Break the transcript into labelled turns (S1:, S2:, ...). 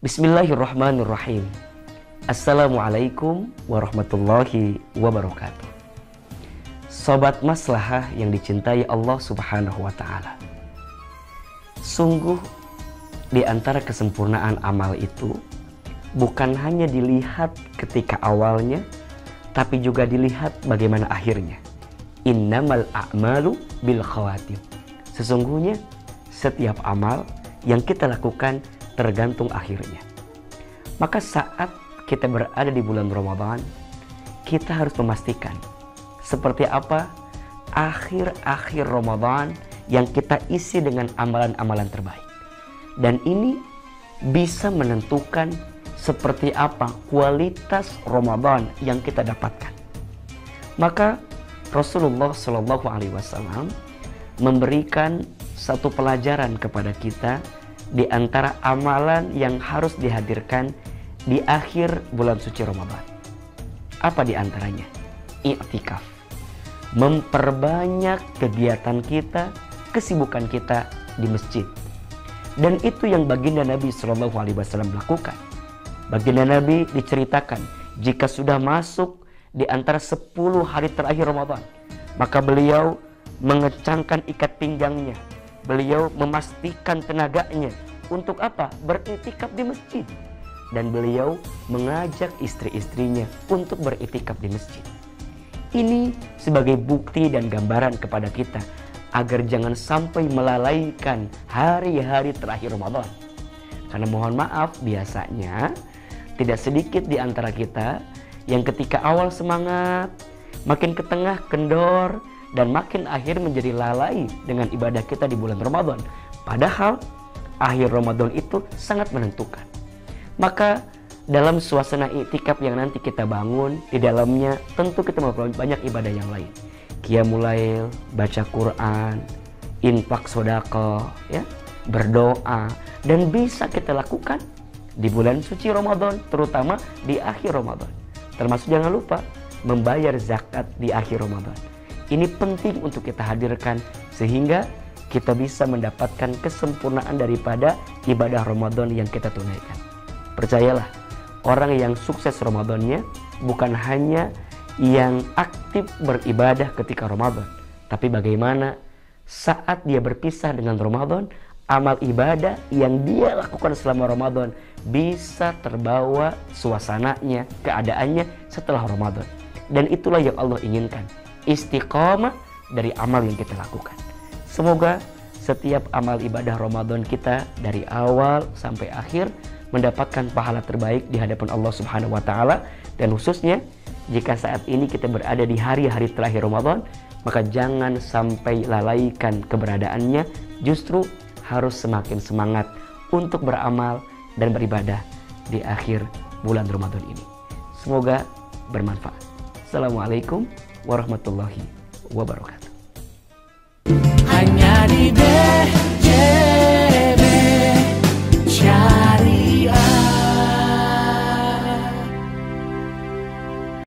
S1: Bismillahirrahmanirrahim. Assalamualaikum warahmatullahi wabarakatuh. Sobat maslahah yang dicintai Allah Subhanahu wa Ta'ala, sungguh di antara kesempurnaan amal itu bukan hanya dilihat ketika awalnya, tapi juga dilihat bagaimana akhirnya. Innamal a'malu bil khawatim. Sesungguhnya setiap amal yang kita lakukan tergantung akhirnya. Maka saat kita berada di bulan Ramadan, kita harus memastikan seperti apa akhir-akhir Ramadan yang kita isi dengan amalan-amalan terbaik. Dan ini bisa menentukan seperti apa kualitas Ramadan yang kita dapatkan. Maka Rasulullah SAW memberikan satu pelajaran kepada kita di antara amalan yang harus dihadirkan di akhir bulan suci Ramadan. Apa di antaranya? I'tikaf. Memperbanyak kegiatan kita, kesibukan kita di masjid. Dan itu yang baginda Nabi SAW lakukan. Baginda Nabi diceritakan, jika sudah masuk di antara 10 hari terakhir Ramadan, maka beliau mengencangkan ikat pinggangnya. Beliau memastikan tenaganya untuk apa? Beriktikaf di masjid. Dan beliau mengajak istri-istrinya untuk beriktikaf di masjid. Ini sebagai bukti dan gambaran kepada kita agar jangan sampai melalaikan hari-hari terakhir Ramadan. Karena mohon maaf, biasanya tidak sedikit di antara kita yang ketika awal semangat, makin ke tengah kendor, dan makin akhir menjadi lalai dengan ibadah kita di bulan Ramadan. Padahal akhir Ramadan itu sangat menentukan. Maka dalam suasana i'tikaf yang nanti kita bangun, di dalamnya tentu kita melakukan banyak ibadah yang lain. Qiyamul lail, baca Quran, infak sedekah, ya, berdoa, dan bisa kita lakukan di bulan suci Ramadan, terutama di akhir Ramadan. Termasuk jangan lupa membayar zakat di akhir Ramadan. Ini penting untuk kita hadirkan sehingga kita bisa mendapatkan kesempurnaan daripada ibadah Ramadan yang kita tunaikan. Percayalah, orang yang sukses Ramadannya bukan hanya yang aktif beribadah ketika Ramadan, tapi bagaimana saat dia berpisah dengan Ramadan, amal ibadah yang dia lakukan selama Ramadan bisa terbawa suasananya, keadaannya setelah Ramadan. Dan itulah yang Allah inginkan, istiqomah dari amal yang kita lakukan. Semoga setiap amal ibadah Ramadan kita dari awal sampai akhir mendapatkan pahala terbaik di hadapan Allah Subhanahu wa Ta'ala. Dan khususnya jika saat ini kita berada di hari-hari terakhir Ramadan, maka jangan sampai lalaikan keberadaannya, justru harus semakin semangat untuk beramal dan beribadah di akhir bulan Ramadan ini. Semoga bermanfaat. Assalamualaikum warahmatullahi wabarakatuh.
S2: Hanya di